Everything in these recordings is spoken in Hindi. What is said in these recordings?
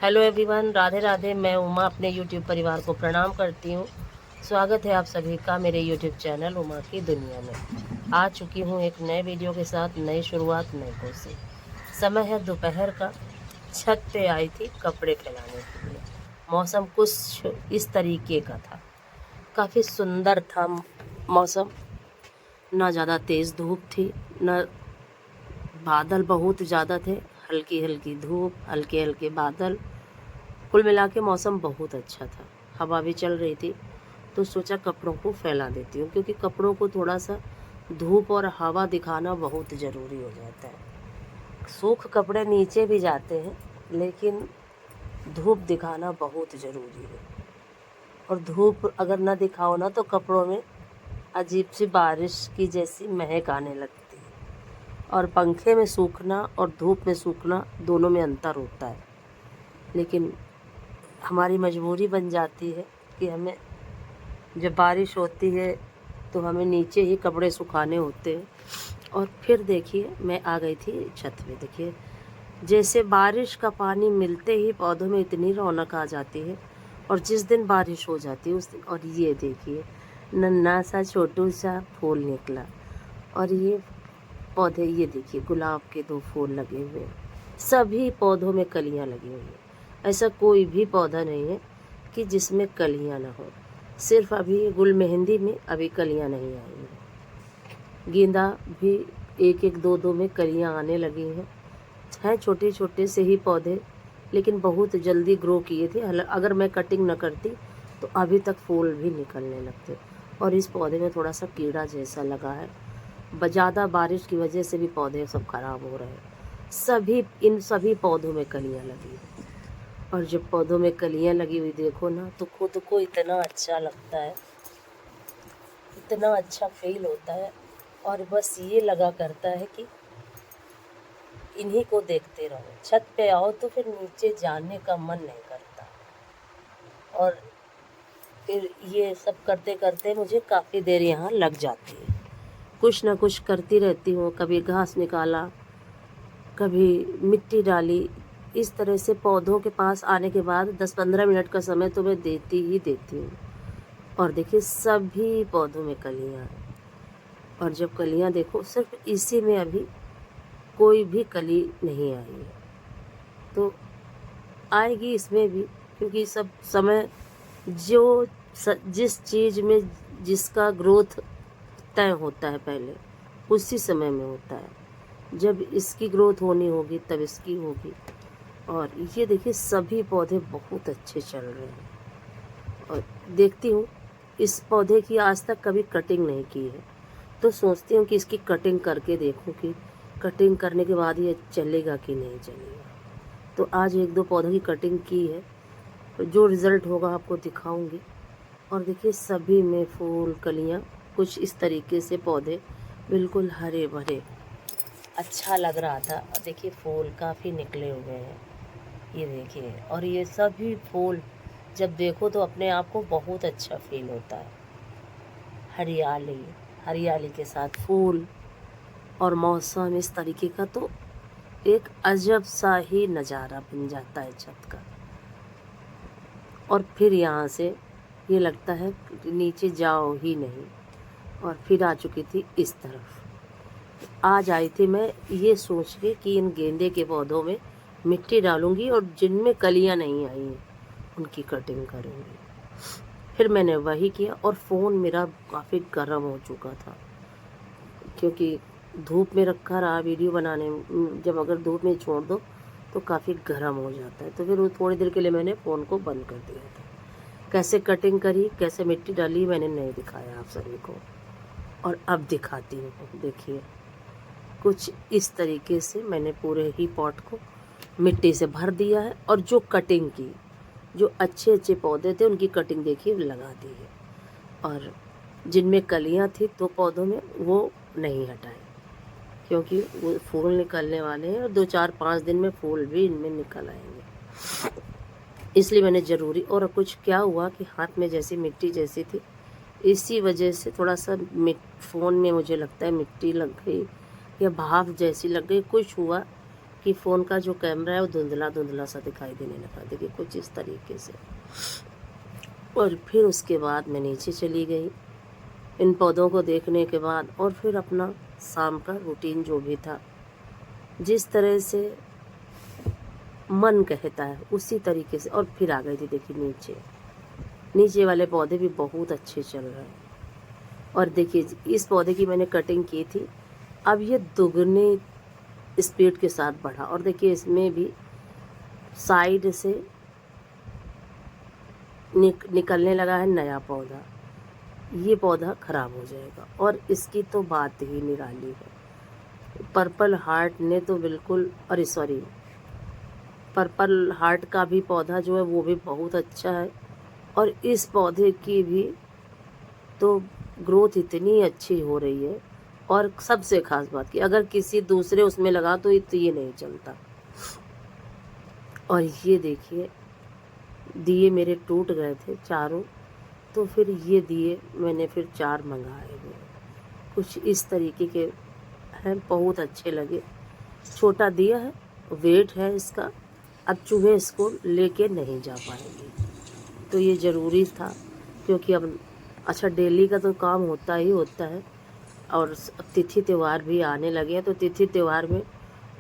Hello everyone, Radhe Radhe. मैं उमा अपने यूट्यूब परिवार को प्रणाम करती हूँ। स्वागत है आप सभी का मेरे यूट्यूब चैनल उमा की दुनिया में। आ चुकी हूँ एक नए वीडियो के साथ, नई शुरुआत, नई कोशिश। समय है दोपहर का। छत पे आई थी कपड़े फैलाने के लिए। मौसम कुछ इस तरीके का था, काफ़ी सुंदर था मौसम। ना ज़्यादा तेज़ धूप थी, ना बादल बहुत ज़्यादा थे। हल्की हल्की धूप, हल्के हल्के बादल, कुल मिला के मौसम बहुत अच्छा था। हवा भी चल रही थी, तो सोचा कपड़ों को फैला देती हूँ, क्योंकि कपड़ों को थोड़ा सा धूप और हवा दिखाना बहुत ज़रूरी हो जाता है। सूख कपड़े नीचे भी जाते हैं, लेकिन धूप दिखाना बहुत ज़रूरी है। और धूप अगर ना दिखाओ ना, तो कपड़ों में अजीब सी बारिश की जैसी महक आने लगती है। और पंखे में सूखना और धूप में सूखना दोनों में अंतर होता है, लेकिन हमारी मजबूरी बन जाती है कि हमें जब बारिश होती है तो हमें नीचे ही कपड़े सुखाने होते हैं। और फिर देखिए, मैं आ गई थी छत पे। देखिए, जैसे बारिश का पानी मिलते ही पौधों में इतनी रौनक आ जाती है। और जिस दिन बारिश हो जाती है उस दिन, और ये देखिए, नन्हा सा छोटू सा फूल निकला। और ये पौधे, ये देखिए, गुलाब के 2 फूल लगे हुए हैं। सभी पौधों में कलियां लगी हुई हैं। ऐसा कोई भी पौधा नहीं है कि जिसमें कलियां ना हो। सिर्फ अभी गुल मेहंदी में अभी कलियां नहीं आई हैं। गेंदा भी एक एक दो दो में कलियां आने लगी हैं छोटे छोटे से ही पौधे, लेकिन बहुत जल्दी ग्रो किए थे। अगर मैं कटिंग न करती तो अभी तक फूल भी निकलने लगते। और इस पौधे में थोड़ा सा कीड़ा जैसा लगा है। ज़्यादा बारिश की वजह से भी पौधे सब खराब हो रहे हैं। इन सभी पौधों में कलियां लगी हैं। और जब पौधों में कलियां लगी हुई देखो ना, तो खुद को इतना अच्छा लगता है, इतना अच्छा फील होता है। और बस ये लगा करता है कि इन्हीं को देखते रहो। छत पे आओ तो फिर नीचे जाने का मन नहीं करता। और फिर ये सब करते करते मुझे काफ़ी देर यहाँ लग जाती है। कुछ ना कुछ करती रहती हूँ। कभी घास निकाला, कभी मिट्टी डाली। इस तरह से पौधों के पास आने के बाद 10-15 मिनट का समय तो मैं देती ही देती हूँ। और देखिए, सभी पौधों में कलियाँ हैं। और जब कलियाँ देखो, सिर्फ इसी में अभी कोई भी कली नहीं आई है, तो आएगी इसमें भी। क्योंकि सब समय जिस चीज़ में जिसका ग्रोथ तय होता है पहले, उसी समय में होता है। जब इसकी ग्रोथ होनी होगी तब इसकी होगी। और ये देखिए, सभी पौधे बहुत अच्छे चल रहे हैं। और देखती हूँ, इस पौधे की आज तक कभी कटिंग नहीं की है, तो सोचती हूँ कि इसकी कटिंग करके देखूँ कि कटिंग करने के बाद ये चलेगा कि नहीं चलेगा। तो आज 1-2 पौधों की कटिंग की है, तो जो रिज़ल्ट होगा आपको दिखाऊंगी। और देखिए, सभी में फूल, कलियाँ, कुछ इस तरीके से पौधे बिल्कुल हरे भरे, अच्छा लग रहा था। और देखिए, फूल काफ़ी निकले हुए हैं, ये देखिए। और ये सभी फूल जब देखो तो अपने आप को बहुत अच्छा फील होता है। हरियाली, हरियाली के साथ फूल और मौसम इस तरीके का, तो एक अजब सा ही नज़ारा बन जाता है छत का। और फिर यहाँ से ये लगता है कि नीचे जाओ ही नहीं। और फिर आ चुकी थी इस तरफ। आज आई थी मैं ये सोच के कि इन गेंदे के पौधों में मिट्टी डालूंगी और जिनमें कलियां नहीं आई हैं उनकी कटिंग करूंगी। फिर मैंने वही किया। और फ़ोन मेरा काफ़ी गर्म हो चुका था, क्योंकि धूप में रखा रहा वीडियो बनाने में। जब अगर धूप में छोड़ दो तो काफ़ी गर्म हो जाता है। तो फिर वो थोड़ी देर के लिए मैंने फ़ोन को बंद कर दिया था। कैसे कटिंग करी, कैसे मिट्टी डाली, मैंने नहीं दिखाया आप सभी को। और अब दिखाती हूँ। देखिए, कुछ इस तरीके से मैंने पूरे ही पॉट को मिट्टी से भर दिया है। और जो कटिंग की, जो अच्छे अच्छे पौधे थे उनकी कटिंग देखिए लगा दी है। और जिनमें कलियां थी तो पौधों में, वो नहीं हटाए, क्योंकि वो फूल निकलने वाले हैं। और 2-4-5 दिन में फूल भी इनमें निकल आएंगे, इसलिए मैंने ज़रूरी। और कुछ क्या हुआ कि हाथ में जैसी मिट्टी जैसी थी, इसी वजह से थोड़ा सा फ़ोन में मुझे लगता है मिट्टी लग गई या भाप जैसी लग गई, कुछ हुआ कि फ़ोन का जो कैमरा है वो धुंधला धुंधला सा दिखाई देने लगा। देखिए कुछ इस तरीके से। और फिर उसके बाद मैं नीचे चली गई इन पौधों को देखने के बाद, और फिर अपना शाम का रूटीन जो भी था, जिस तरह से मन कहता है उसी तरीके से। और फिर आ गई थी देखिए नीचे वाले पौधे भी बहुत अच्छे चल रहे हैं। और देखिए इस पौधे की मैंने कटिंग की थी, अब ये दुगने स्पीड के साथ बढ़ा। और देखिए इसमें भी साइड से निकलने लगा है नया पौधा। ये पौधा खराब हो जाएगा। और इसकी तो बात ही निराली है। पर्पल हार्ट ने तो बिल्कुल, अरे सॉरी, पर्पल हार्ट का भी पौधा जो है वो भी बहुत अच्छा है। और इस पौधे की भी तो ग्रोथ इतनी अच्छी हो रही है। और सबसे खास बात कि अगर किसी दूसरे उसमें लगा तो ये नहीं चलता। और ये देखिए दिए मेरे टूट गए थे चारों, तो फिर ये दिए मैंने फिर 4 मंगाए हुए। कुछ इस तरीके के हैं, बहुत अच्छे लगे। छोटा दिया है, वेट है इसका, अब चूहे इसको लेके नहीं जा पाएंगे, तो ये ज़रूरी था। क्योंकि अब अच्छा डेली का तो काम होता ही होता है, और अब तिथि त्यौहार भी आने लगे हैं, तो तिथि त्यौहार में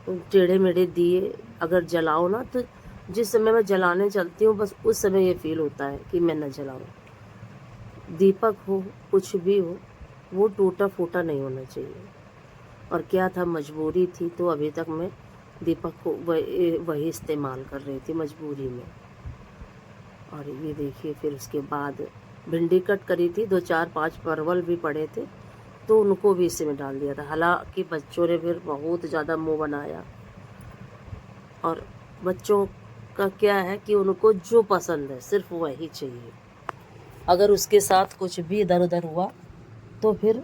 टेढ़े मेढ़े दिए अगर जलाओ ना, तो जिस समय मैं जलाने चलती हूँ बस उस समय ये फील होता है कि मैं न जलाऊँ। दीपक हो कुछ भी हो, वो टूटा फूटा नहीं होना चाहिए। और क्या था, मजबूरी थी, तो अभी तक मैं दीपक को वही इस्तेमाल कर रही थी मजबूरी में। और ये देखिए फिर उसके बाद भिंडी कट करी थी, 2 4 5 परवल भी पड़े थे, तो उनको भी इसी में डाल दिया था। हालांकि बच्चों ने फिर बहुत ज़्यादा मुंह बनाया। और बच्चों का क्या है कि उनको जो पसंद है सिर्फ वही चाहिए। अगर उसके साथ कुछ भी इधर उधर हुआ तो फिर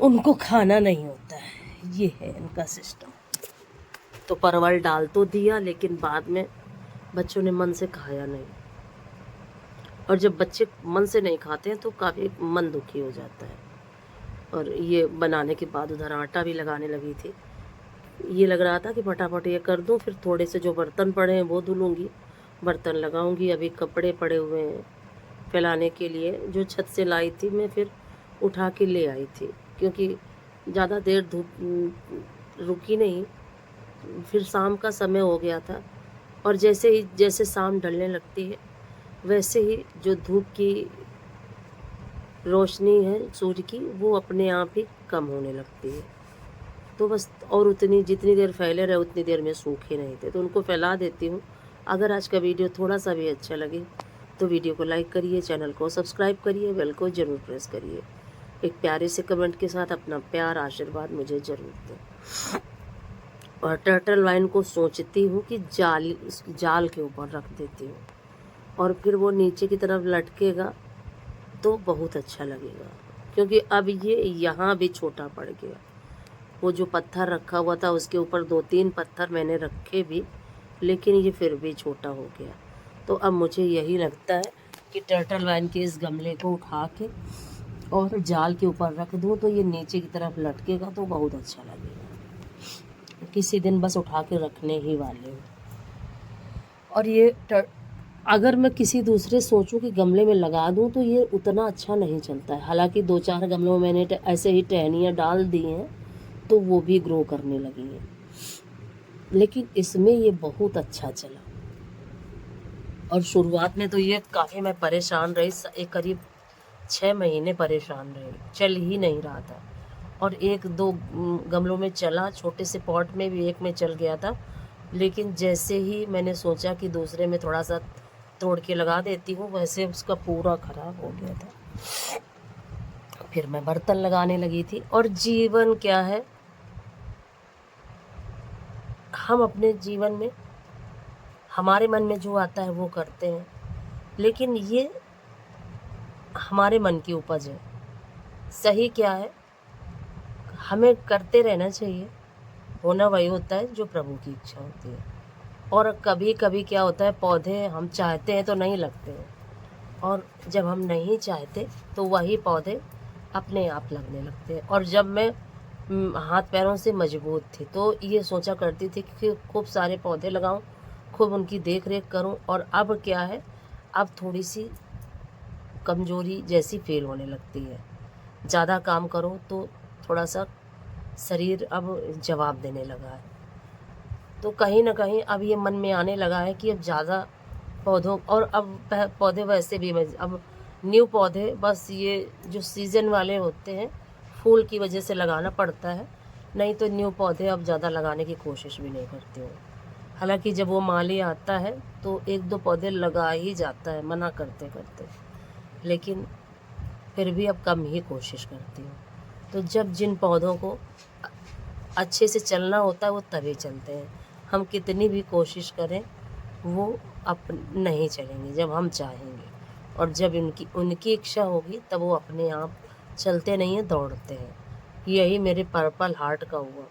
उनको खाना नहीं होता है। ये है इनका सिस्टम। तो परवल डाल तो दिया, लेकिन बाद में बच्चों ने मन से खाया नहीं। और जब बच्चे मन से नहीं खाते हैं तो काफ़ी मन दुखी हो जाता है। और ये बनाने के बाद उधर आटा भी लगाने लगी थी। ये लग रहा था कि फटाफट ये कर दूं, फिर थोड़े से जो बर्तन पड़े हैं वो धुलूँगी, बर्तन लगाऊंगी। अभी कपड़े पड़े हुए हैं फैलाने के लिए, जो छत से लाई थी मैं, फिर उठा के ले आई थी, क्योंकि ज़्यादा देर धूप रुकी नहीं। फिर शाम का समय हो गया था, और जैसे शाम ढलने लगती है वैसे ही जो धूप की रोशनी है सूर्य की, वो अपने आप ही कम होने लगती है। तो बस, और उतनी जितनी देर फैले रहे उतनी देर में सूखे नहीं थे, तो उनको फैला देती हूँ। अगर आज का वीडियो थोड़ा सा भी अच्छा लगे तो वीडियो को लाइक करिए, चैनल को सब्सक्राइब करिए, बेल को ज़रूर प्रेस करिए। एक प्यारे से कमेंट के साथ अपना प्यार आशीर्वाद मुझे ज़रूर दें। और टर्टल वाइन को सोचती हूँ कि जाल के ऊपर रख देती हूँ, और फिर वो नीचे की तरफ लटकेगा तो बहुत अच्छा लगेगा। क्योंकि अब ये यहाँ भी छोटा पड़ गया। वो जो पत्थर रखा हुआ था उसके ऊपर 2-3 पत्थर मैंने रखे भी, लेकिन ये फिर भी छोटा हो गया। तो अब मुझे यही लगता है कि टर्टल वाइन के इस गमले को उठा के और जाल के ऊपर रख दूँ तो ये नीचे की तरफ लटकेगा तो बहुत अच्छा लगेगा। किसी दिन बस उठा के रखने ही वाले हूँ। और ये अगर मैं किसी दूसरे सोचूं कि गमले में लगा दूं तो ये उतना अच्छा नहीं चलता है। हालांकि 2-4 गमलों में मैंने ऐसे ही टहनियाँ डाल दी हैं तो वो भी ग्रो करने लगी हैं, लेकिन इसमें ये बहुत अच्छा चला। और शुरुआत में तो ये काफ़ी मैं परेशान रही, एक करीब 6 महीने परेशान रही, चल ही नहीं रहा था। और 1-2 गमलों में चला, छोटे से पॉट में भी एक में चल गया था, लेकिन जैसे ही मैंने सोचा कि दूसरे में थोड़ा सा तोड़ के लगा देती हूँ, वैसे उसका पूरा ख़राब हो गया था। फिर मैं बर्तन लगाने लगी थी। और जीवन क्या है, हम अपने जीवन में हमारे मन में जो आता है वो करते हैं, लेकिन ये हमारे मन की उपज है। सही क्या है, हमें करते रहना चाहिए, होना वही होता है जो प्रभु की इच्छा होती है। और कभी कभी क्या होता है, पौधे हम चाहते हैं तो नहीं लगते हैं, और जब हम नहीं चाहते तो वही पौधे अपने आप लगने लगते हैं। और जब मैं हाथ पैरों से मजबूत थी, तो ये सोचा करती थी कि खूब सारे पौधे लगाऊं, खूब उनकी देख रेख करूं। और अब क्या है, अब थोड़ी सी कमजोरी जैसी फील होने लगती है। ज़्यादा काम करो तो थोड़ा सा शरीर अब जवाब देने लगा है। तो कहीं न कहीं अब ये मन में आने लगा है कि अब ज़्यादा पौधों, और अब पौधे वैसे भी अब न्यू पौधे बस ये जो सीज़न वाले होते हैं, फूल की वजह से लगाना पड़ता है, नहीं तो न्यू पौधे अब ज़्यादा लगाने की कोशिश भी नहीं करती हूँ। हालाँकि जब वो माली आता है तो 1-2 पौधे लगा ही जाता है मना करते-करते, लेकिन फिर भी अब कम ही कोशिश करती हूँ। तो जब जिन पौधों को अच्छे से चलना होता है वो तभी चलते हैं। हम कितनी भी कोशिश करें वो नहीं चलेंगे जब हम चाहेंगे, और जब उनकी उनकी इच्छा होगी तब वो अपने आप चलते नहीं हैं, दौड़ते हैं। यही मेरे पर्पल हार्ट का हुआ।